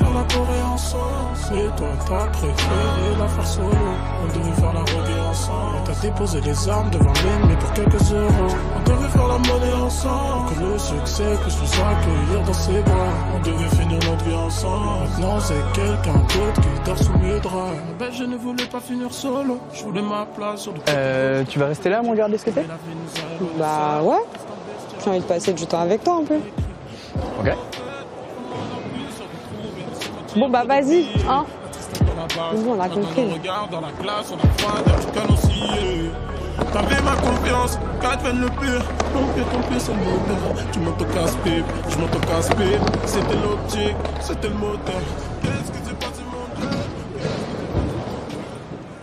faire la Corée ensemble. C'est toi t'as préféré la faire solo. On devait faire la reggae ensemble. On t'a déposé les armes devant l'ennemi pour quelques euros. On devait faire la monnaie ensemble. Que le succès puisse nous accueillir dans ses bras. On devait finir notre vie ensemble. Maintenant c'est quelqu'un d'autre qui dort sous mes draps. Ben je ne voulais pas finir solo. Je voulais ma place sur le Tu vas rester là à me regarder skater? Bah ouais. J'ai envie de passer du temps avec toi un peu. Ok. Bon bah vas-y, hein. Bon, on a compris. T'avais ma confiance, qu'advienne le pire. Ton pied c'est le moteur. Tu montes au casse-pipe, je monte au casse-pipe. C'était l'optique, c'était le moteur. Qu'est-ce qui s'est passé mon Dieu?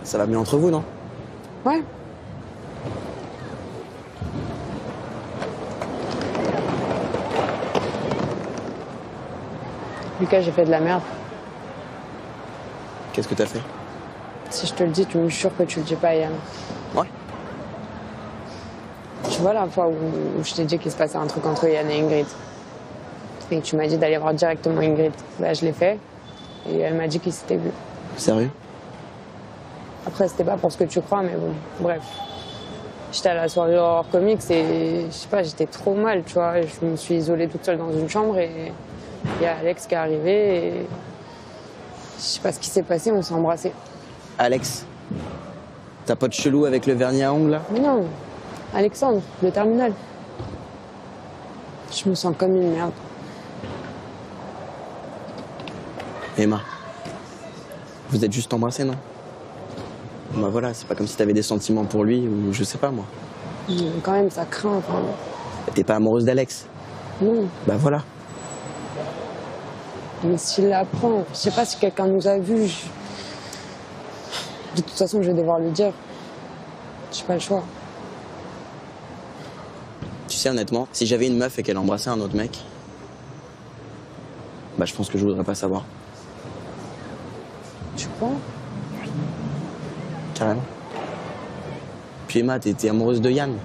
Ça va mieux entre vous, non? Ouais. Lucas, j'ai fait de la merde. Qu'est-ce que t'as fait? Si je te le dis, tu me jures que tu le dis pas à Yann. Ouais. Tu vois la fois où je t'ai dit qu'il se passait un truc entre Yann et Ingrid et que tu m'as dit d'aller voir directement Ingrid. Bah, je l'ai fait et elle m'a dit qu'ils s'étaient vus. Sérieux? Après, c'était pas pour ce que tu crois, mais bon, bref. J'étais à la soirée Horror Comics et je sais pas, j'étais trop mal, tu vois. Je me suis isolée toute seule dans une chambre et il y a Alex qui est arrivé et je sais pas ce qui s'est passé, on s'est embrassés. Alex, ta pote chelou avec le vernis à ongles là? Mais non, Alexandre, le terminal. Je me sens comme une merde. Emma, vous êtes juste embrassés, non? Bah voilà, c'est pas comme si t'avais des sentiments pour lui ou je sais pas moi. Quand même, ça craint. Enfin... T'es pas amoureuse d'Alex? Non. Bah voilà. Mais s'il l'apprend, je sais pas si quelqu'un nous a vus. De toute façon, je vais devoir lui dire. J'ai pas le choix. Tu sais, honnêtement, si j'avais une meuf et qu'elle embrassait un autre mec, bah je pense que je voudrais pas savoir. Tu crois? Carrément. Puis Emma, t'es amoureuse de Yann.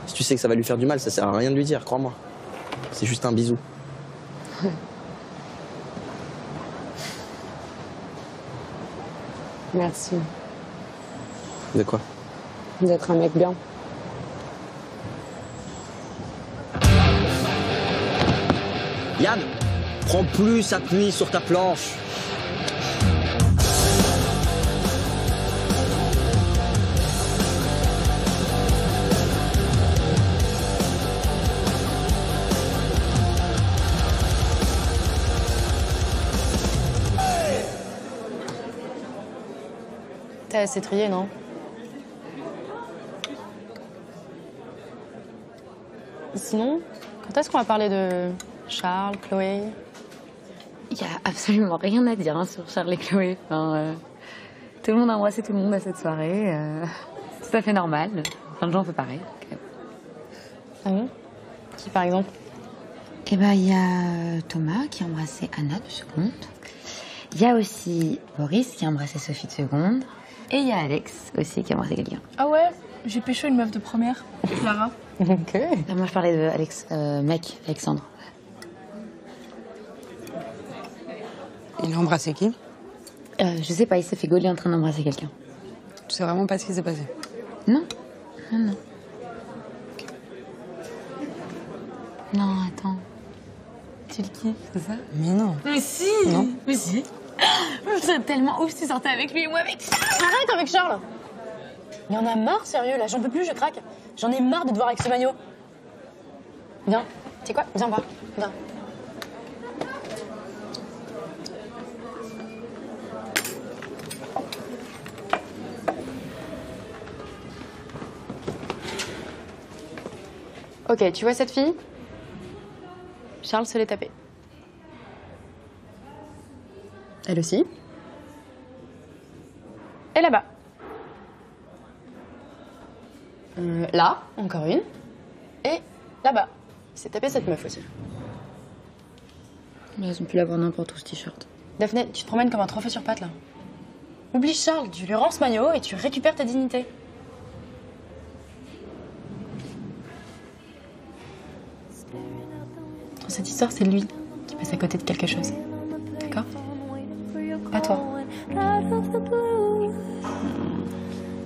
Si tu sais que ça va lui faire du mal, ça sert à rien de lui dire, crois-moi. C'est juste un bisou. Merci. De quoi? D'être un mec bien. Yann, prends plus appui sur ta planche. T'as assez trié, non? Sinon, quand est-ce qu'on va parler de Charles, Chloé? Il n'y a absolument rien à dire hein, sur Charles et Chloé. Enfin, tout le monde a embrassé tout le monde à cette soirée. C'est tout à fait normal. Plein de gens ont fait pareil. Donc, Ah bon? Qui, par exemple? Eh ben, il y a Thomas qui a embrassé Anna de seconde. Il y a aussi Boris qui a embrassé Sophie de seconde. Et il y a Alex aussi qui a embrassé quelqu'un. Ah ouais? J'ai pécho une meuf de première, Clara. Ok. Moi, je parlais de Alex, mec, Alexandre. Il a embrassé qui? Je sais pas, il s'est fait gauler en train d'embrasser quelqu'un. Tu sais vraiment pas ce qui s'est passé? Non, non, non. Okay. Non, attends. Tu le kiffes, c'est ça? Mais non. Mais si! Non. Mais si! Je serais tellement ouf si tu sortais avec lui et moi avec Charles! Arrête avec Charles! Il y en a marre, sérieux, là, j'en peux plus, je craque. J'en ai marre de te voir avec ce maillot. Viens, tu sais quoi? Viens voir, viens. Ok, tu vois cette fille? Charles se l'est tapée. Elle aussi. Et là-bas. Là, encore une. Et là-bas. Il s'est tapé cette meuf aussi. Mais elles ont pu l'avoir n'importe où, ce t-shirt. Daphné, tu te promènes comme un trophée sur pattes, là. Oublie Charles, tu lui rends ce maillot et tu récupères ta dignité. Dans cette histoire, c'est lui qui passe à côté de quelque chose. D'accord ? pas toi.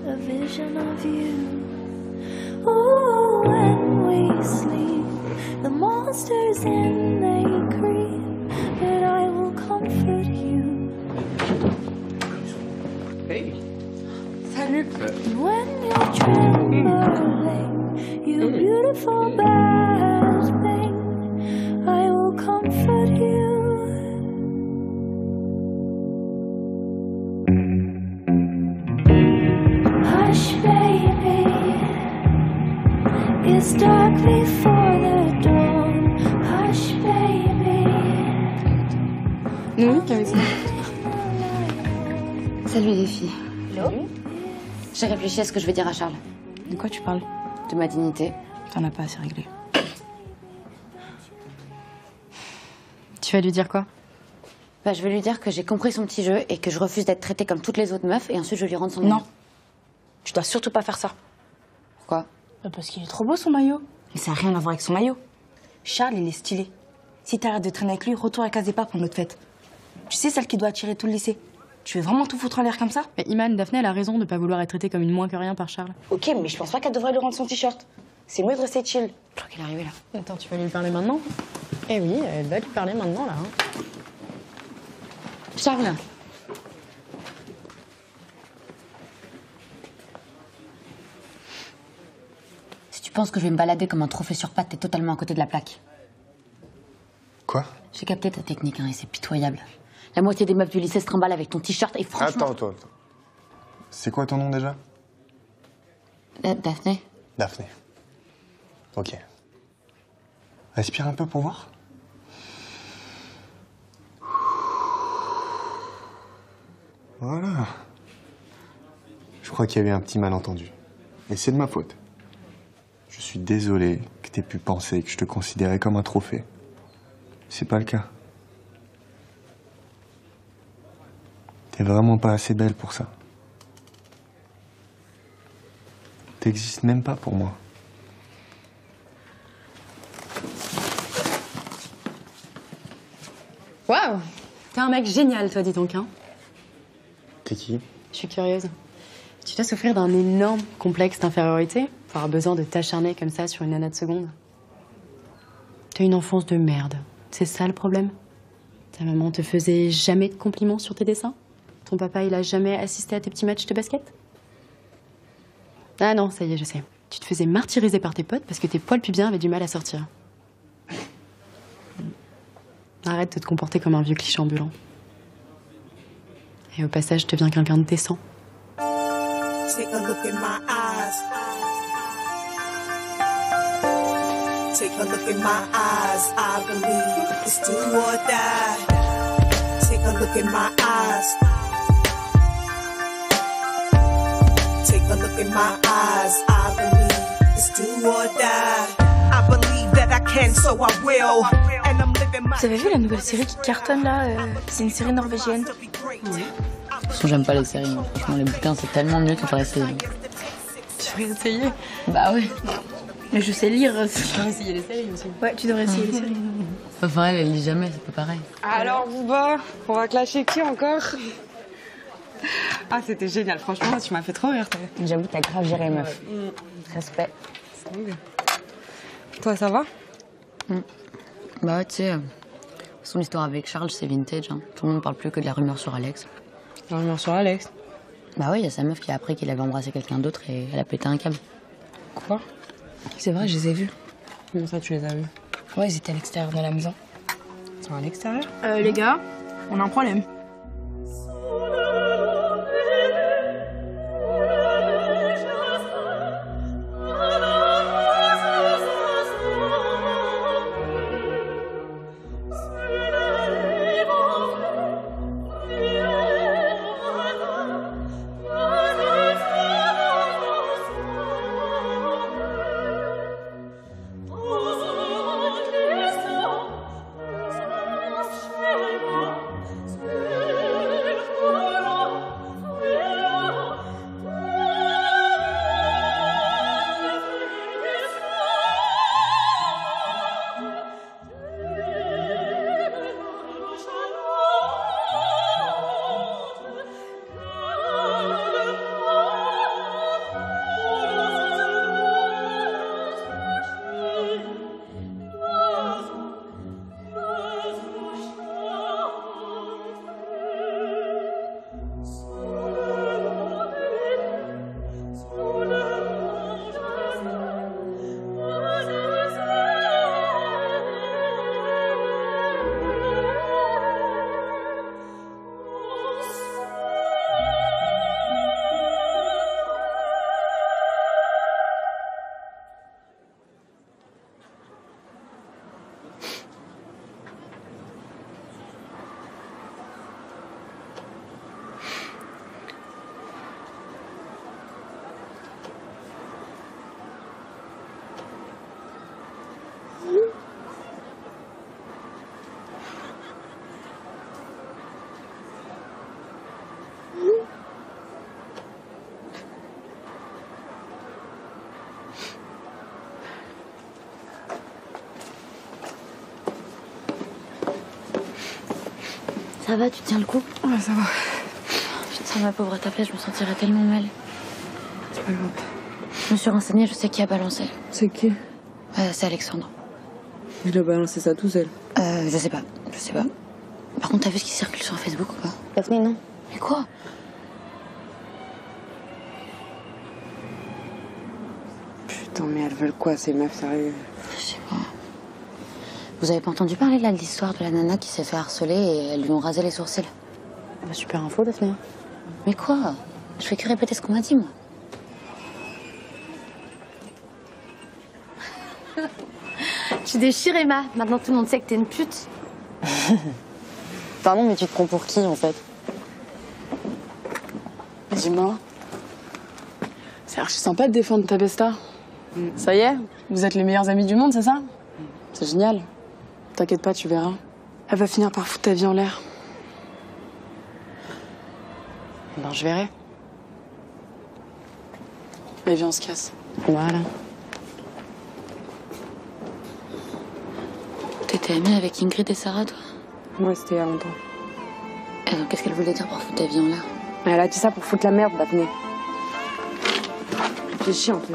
A vision of you. Oh, when we sleep, the monsters in they creep, but I will comfort you. Hey. Salut. When you're trembling, you beautiful bad thing, I will comfort you. Hush, baby, it's dark before the dawn. Hush, baby. Oui, Carissime. Salut les filles. Hello. J'ai réfléchi à ce que je vais dire à Charles. De quoi tu parles? De ma dignité. T'en as pas assez réglé. Tu vas lui dire quoi? Bah, je vais lui dire que j'ai compris son petit jeu et que je refuse d'être traitée comme toutes les autres meufs et ensuite je vais lui rendre son maillot. Non. Tu dois surtout pas faire ça. Pourquoi? Bah parce qu'il est trop beau son maillot. Mais ça n'a rien à voir avec son maillot. Charles, il est stylé. Si t'arrêtes de traîner avec lui, retourne à Casse-Départ pour notre fête. Tu sais, celle qui doit attirer tout le lycée. Tu veux vraiment tout foutre en l'air comme ça? Mais Iman, Daphné, elle a raison de pas vouloir être traitée comme une moins que rien par Charles. Ok, mais je pense pas qu'elle devrait lui rendre son t-shirt. C'est mieux de rester chill. Je crois qu'elle est arrivée là. Attends, tu vas lui parler maintenant? Eh oui, elle va lui parler maintenant là. Charles. Si tu penses que je vais me balader comme un trophée sur pattes, t'es totalement à côté de la plaque. Quoi? J'ai capté ta technique, hein, et c'est pitoyable. La moitié des meufs du lycée se trimballent avec ton t-shirt et franchement... Attends. C'est quoi ton nom déjà? Daphné. Daphné. Ok. Respire un peu pour voir. Voilà. Je crois qu'il y avait un petit malentendu. Et c'est de ma faute. Je suis désolé que t'aies pu penser que je te considérais comme un trophée. C'est pas le cas. T'es vraiment pas assez belle pour ça. T'existes même pas pour moi. Waouh! T'es un mec génial, toi, dis donc, hein? T'es qui? Je suis curieuse. Tu dois souffrir d'un énorme complexe d'infériorité pour avoir besoin de t'acharner comme ça sur une nana de seconde. T'as une enfance de merde. C'est ça le problème? Ta maman te faisait jamais de compliments sur tes dessins? Ton papa, il a jamais assisté à tes petits matchs de basket? Ah non, ça y est, je sais. Tu te faisais martyriser par tes potes parce que tes poils pubiens avaient du mal à sortir. Arrête de te comporter comme un vieux cliché ambulant. Et au passage, deviens quelqu'un de décent. Take a look in my eyes. Take a look in my eyes. I believe it's do or die. Take a look in my eyes. Take a look in my eyes. I believe it's do or die. I believe that I can, so I will. And I'm living my... Vous avez vu la nouvelle série qui cartonne là? C'est une série norvégienne. De toute façon, j'aime pas les séries. Franchement, les bouquins, c'est tellement mieux qu'il faudrait essayer. Tu devrais essayer. Bah oui. Mais je sais lire. Tu devrais essayer les séries aussi. Ouais, tu devrais essayer les séries. Enfin, elle lit jamais, c'est pas pareil. Alors, Bouba, on va clasher qui encore? Ah, c'était génial. Franchement, tu m'as fait trop rire, toi. J'avoue, t'as grave géré, meuf. Respect. Toi, ça va? Bah, tu sais, son histoire avec Charles, c'est vintage. Hein. Tout le monde parle plus que de la rumeur sur Alex. La rumeur sur Alex? Bah oui, il y a sa meuf qui a appris qu'il avait embrassé quelqu'un d'autre et elle a pété un câble. Quoi? C'est vrai, je les ai vus. Comment ça, tu les as vus? Ouais, ils étaient à l'extérieur de la maison. Ils sont à l'extérieur? Les gars, on a un problème. Ça va, tu tiens le coup? Ouais, ça va. Putain, ma pauvre, à ta place, je me sentirais tellement mal. C'est pas grave. Je me suis renseignée, je sais qui a balancé. C'est qui? C'est Alexandre. Il a balancé ça tout seul. Je sais pas. Par contre, t'as vu ce qui circule sur Facebook ou pas? Daphné, non. Mais quoi? Putain, mais elles veulent quoi, ces meufs, sérieux? Je sais pas. Vous avez pas entendu parler là de l'histoire de la nana qui s'est fait harceler et elles lui ont rasé les sourcils? Bah, super info, Daphné. Mais quoi? Je fais que répéter ce qu'on m'a dit, moi. Tu déchires, Emma. Maintenant, tout le monde sait que t'es une pute. Pardon, mais tu te prends pour qui, en fait? Dis-moi. C'est archi sympa de défendre ta besta. Ça y est, vous êtes les meilleurs amis du monde, c'est ça? C'est génial. T'inquiète pas, tu verras. Elle va finir par foutre ta vie en l'air. Ben, je verrai. Allez, viens, on se casse. Voilà. T'étais amie avec Ingrid et Sarah, toi? Ouais, c'était il y a longtemps. Et donc, qu'est-ce qu'elle voulait dire pour foutre ta vie en l'air? Elle a dit ça pour foutre la merde, Daphné. Réfléchis un peu.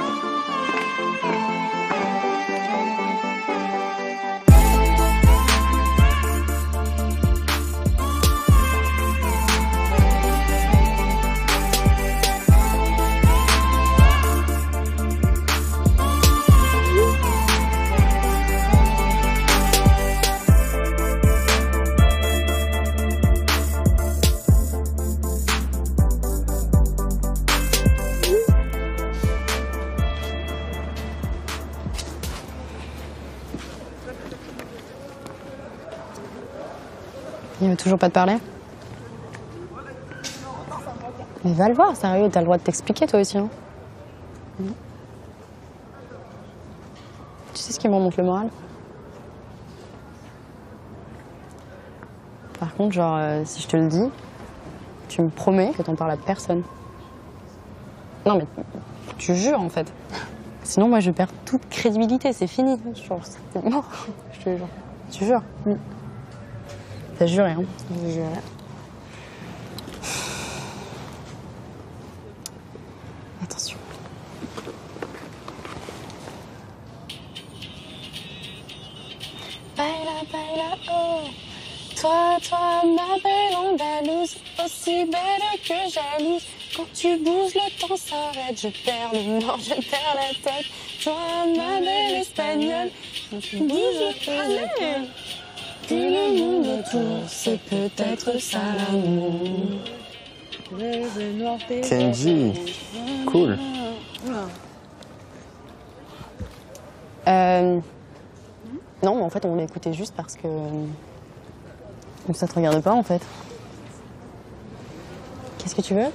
Il veut toujours pas te parler? Mais va le voir, sérieux, t'as le droit de t'expliquer toi aussi. Hein. Tu sais ce qui me remonte le moral? Par contre, genre, si je te le dis, tu me promets que t'en parles à personne. Non mais, tu jures en fait. Sinon moi je perds toute crédibilité, c'est fini. Genre, c'est mort, je te jure. Tu jures? T'as juré, hein? J'ai juré. Attention. Baila, baila, oh. Toi, ma belle Andalouse, aussi belle que jalouse. Quand tu bouges, le temps s'arrête. Je perds le nord, je perds la tête. Toi, ma belle Espagnole, bouge le cœur. Tout le monde autour, c'est peut-être ça l'amour. Kenji, cool. Non, mais en fait, on l'a écouté juste parce que... ça te regarde pas, en fait. Qu'est-ce que tu veux?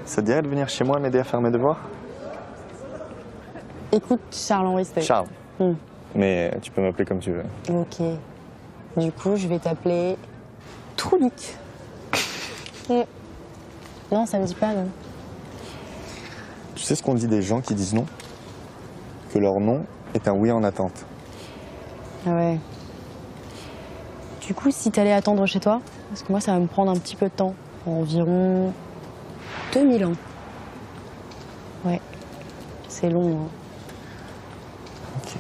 Ça te dirait de venir chez moi m'aider à faire mes devoirs? Écoute, Charles-Henri, c'était... Charles. Mais tu peux m'appeler comme tu veux. Ok. Du coup, je vais t'appeler... Troulic. Non, ça me dit pas, non. Tu sais ce qu'on dit des gens qui disent non? Que leur nom est un oui en attente. Ah ouais. Du coup, si t'allais attendre chez toi, parce que moi, ça va me prendre un petit peu de temps. Environ 2000 ans. Ouais. C'est long, hein. Ok.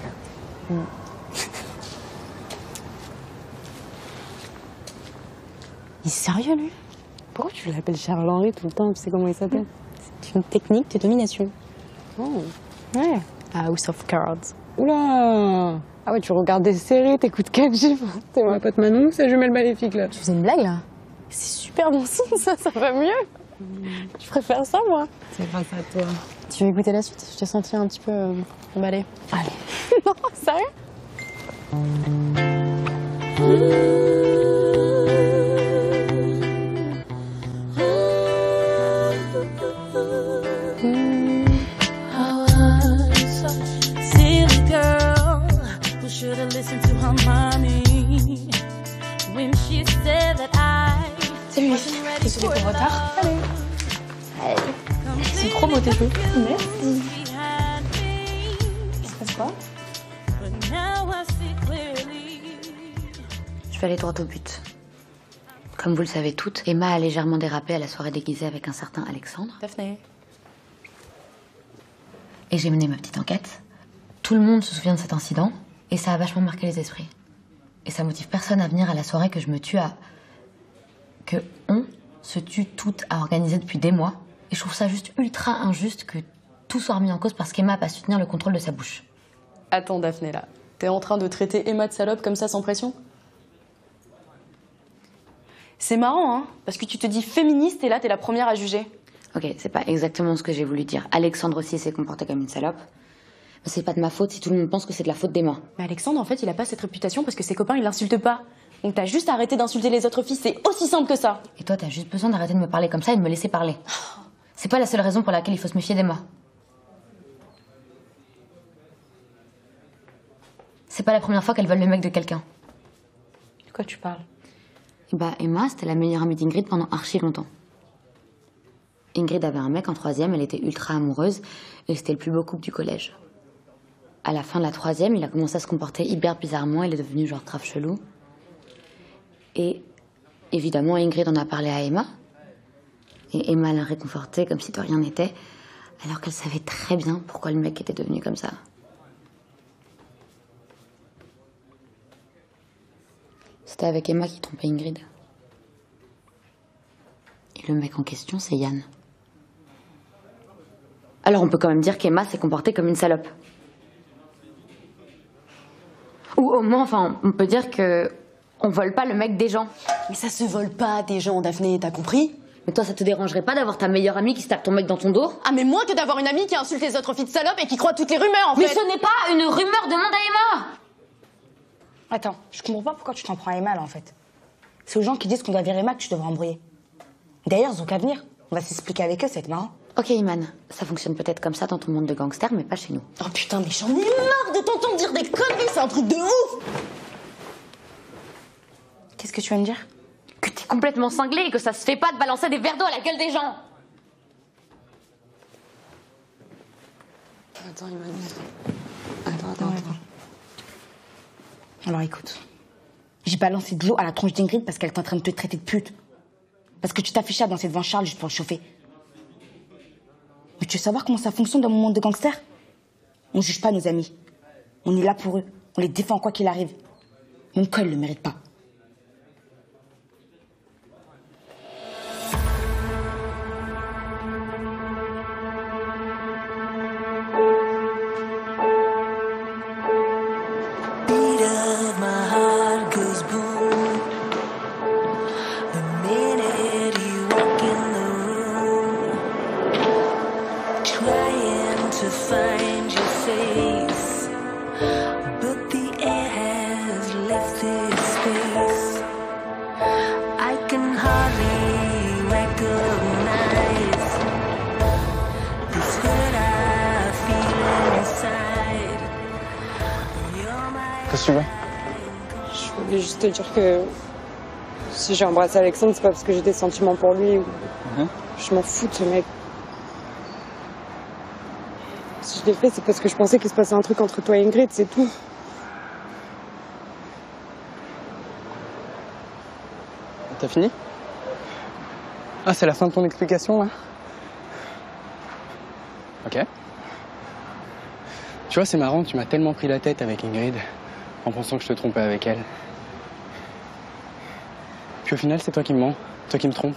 Il est sérieux, lui? Pourquoi tu l'appelles Charles-Henri tout le temps? Tu sais comment il s'appelle? C'est une technique de domination. Oh. Ouais. House of Cards. Oula! Ah ouais, tu regardes des séries, t'écoutes Kenji. T'es ma pote Manon, c'est jumelle maléfique, là. Tu faisais une blague, là? C'est super bon signe, ça va mieux. Je préfère ça, moi. C'est grâce à toi. Tu veux écouter la suite? Je t'ai senti un petit peu emballée. Allez. Non, sérieux? Salut les filles, désolée pour le retard. Salut. C'est trop beau tes cheveux. Merci. Il se passe quoi? Je vais aller droit au but. Comme vous le savez toutes, Emma a légèrement dérapé à la soirée déguisée avec un certain Alexandre. Daphné. Et j'ai mené ma petite enquête. Tout le monde se souvient de cet incident et ça a vachement marqué les esprits. Et ça motive personne à venir à la soirée que je me tue à... que on se tue toutes à organiser depuis des mois. Et je trouve ça juste ultra injuste que tout soit remis en cause parce qu'Emma a pas su tenir le contrôle de sa bouche. Attends, Daphné, là. T'es en train de traiter Emma de salope comme ça sans pression? C'est marrant, hein, parce que tu te dis féministe et là, t'es la première à juger. Ok, c'est pas exactement ce que j'ai voulu dire. Alexandre aussi s'est comporté comme une salope. Mais c'est pas de ma faute si tout le monde pense que c'est de la faute d'Emma. Mais Alexandre, en fait, il a pas cette réputation parce que ses copains, ils l'insultent pas. Donc t'as juste arrêté d'insulter les autres filles, c'est aussi simple que ça. Et toi, t'as juste besoin d'arrêter de me parler comme ça et de me laisser parler. C'est pas la seule raison pour laquelle il faut se méfier d'Emma. C'est pas la première fois qu'elle vole le mec de quelqu'un. De quoi tu parles? Et bah, Emma, c'était la meilleure amie d'Ingrid pendant archi longtemps. Ingrid avait un mec en 3e, elle était ultra amoureuse, et c'était le plus beau couple du collège. À la fin de la 3e, il a commencé à se comporter hyper bizarrement, il est devenu genre grave chelou. Et évidemment, Ingrid en a parlé à Emma. Et Emma l'a réconforté comme si de rien n'était, alors qu'elle savait très bien pourquoi le mec était devenu comme ça. C'était avec Emma qui trompait Ingrid. Et le mec en question, c'est Yann. Alors on peut quand même dire qu'Emma s'est comportée comme une salope. Ou au moins, enfin, on peut dire que on vole pas le mec des gens. Mais ça se vole pas des gens, Daphné, t'as compris? Mais toi, ça te dérangerait pas d'avoir ta meilleure amie qui se tape ton mec dans ton dos? Ah, mais moins que d'avoir une amie qui insulte les autres filles de salope et qui croit toutes les rumeurs, en fait. Mais ce n'est pas une rumeur, demande à Emma! Attends, je comprends pas pourquoi tu t'en prends à Emma, là, en fait. C'est aux gens qui disent qu'on doit virer Emma que tu devrais embrouiller. D'ailleurs, ils ont qu'à venir. On va s'expliquer avec eux, ça va être marrant. Ok, Iman, ça fonctionne peut-être comme ça dans ton monde de gangsters, mais pas chez nous. Oh putain, mais j'en ai marre de t'entendre dire des conneries, c'est un truc de ouf! Qu'est-ce que tu vas me dire? Que t'es complètement cinglé et que ça se fait pas de balancer des verres d'eau à la gueule des gens! Attends, Iman. Attends. Alors écoute, j'ai balancé de l'eau à la tronche d'Ingrid parce qu'elle est en train de te traiter de pute. Parce que tu t'affichais à danser devant Charles juste pour le chauffer. Mais tu veux savoir comment ça fonctionne dans mon monde de gangster? On juge pas nos amis. On est là pour eux. On les défend quoi qu'il arrive. Même quand ils le méritent pas. Qu'est-ce que tu veux? Je voulais juste te dire que si j'ai embrassé Alexandre, c'est pas parce que j'ai des sentiments pour lui. Je m'en fous de ce mec. Si je l'ai fait, c'est parce que je pensais qu'il se passait un truc entre toi et Ingrid, c'est tout. T'as fini? Ah, c'est la fin de ton explication, là? Ok. Tu vois, c'est marrant, tu m'as tellement pris la tête avec Ingrid, en pensant que je te trompais avec elle. Puis au final, c'est toi qui me mens, toi qui me trompes.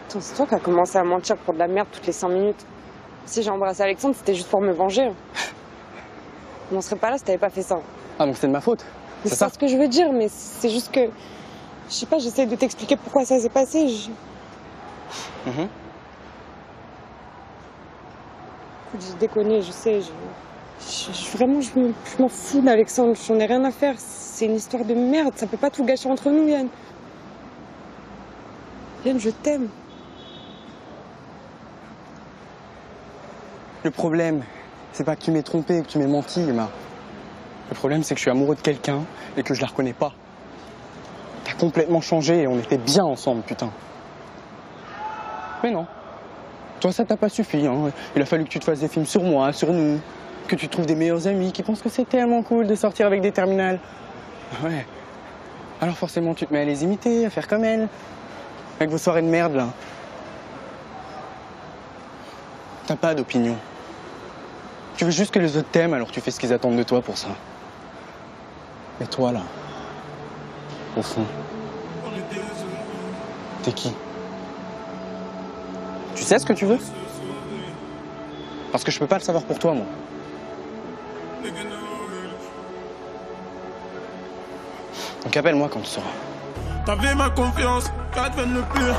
Attends, c'est toi qui as commencé à mentir pour de la merde toutes les 5 minutes. Si j'ai embrassé Alexandre, c'était juste pour me venger. On serait pas là si t'avais pas fait ça. Ah, donc c'est de ma faute? C'est ça ce que je veux dire, mais c'est juste que... Je sais pas, j'essaie de t'expliquer pourquoi ça s'est passé. J'ai déconné, je sais. Vraiment, je m'en fous d'Alexandre. J'en ai rien à faire. C'est une histoire de merde. Ça peut pas tout gâcher entre nous, Yann. Yann, je t'aime. Le problème, c'est pas que tu m'aies trompé, que tu m'aies menti, Emma. Le problème, c'est que je suis amoureux de quelqu'un et que je la reconnais pas. T'as complètement changé et on était bien ensemble, putain. Mais non. Toi, ça t'a pas suffi, hein. Il a fallu que tu te fasses des films sur moi, sur nous, que tu trouves des meilleurs amis qui pensent que c'est tellement cool de sortir avec des terminales. Ouais. Alors forcément, tu te mets à les imiter, à faire comme elles. Avec vos soirées de merde, là. T'as pas d'opinion. Tu veux juste que les autres t'aiment, alors tu fais ce qu'ils attendent de toi pour ça. Mais toi, là, au fond, t'es qui? Tu sais ce que tu veux? Parce que je peux pas le savoir pour toi, moi. Donc appelle-moi quand tu sauras. T'avais ma confiance, qu'advienne le pire.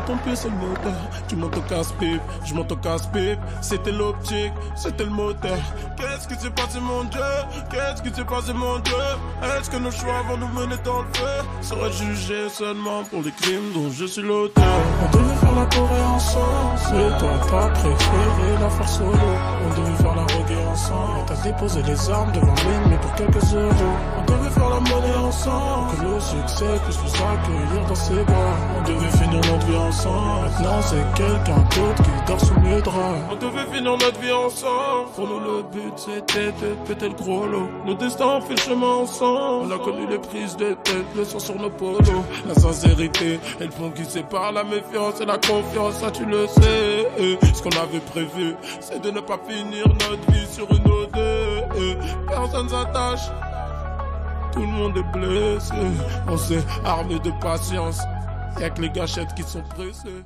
Ton pied c'est le moteur. Tu montes au casse-pipe, je monte au casse-pipe. C'était l'optique, c'était le moteur. Qu'est-ce qui s'est passé mon Dieu? Qu'est-ce qui s'est passé mon Dieu? Est-ce que nos choix vont nous mener dans le feu? Serait jugé seulement pour les crimes dont je suis l'auteur. On devait faire la Corée ensemble. C'est toi ta préférée, la faire solo. On devait faire la reggae ensemble. Et t'as déposé les armes devant l'ennemi pour quelques euros. On devait faire la monnaie ensemble. Que le succès puisse nous accueillir dans ses bras. On devait finir notre vie ensemble. Maintenant c'est quelqu'un d'autre qui dort sous mes draps. On devait finir notre vie ensemble. Pour nous le but c'était de péter le gros lot. Nos destins ont fait le chemin ensemble. On a connu les prises de tête, le sang sur nos polos. La sincérité et le fond qui sépare la méfiance et la confiance, ça tu le sais. Ce qu'on avait prévu c'est de ne pas finir notre vie sur une ode. Personne s'attache. Tout le monde est blessé, on s'est armé de patience. Y'a que les gâchettes qui sont pressées.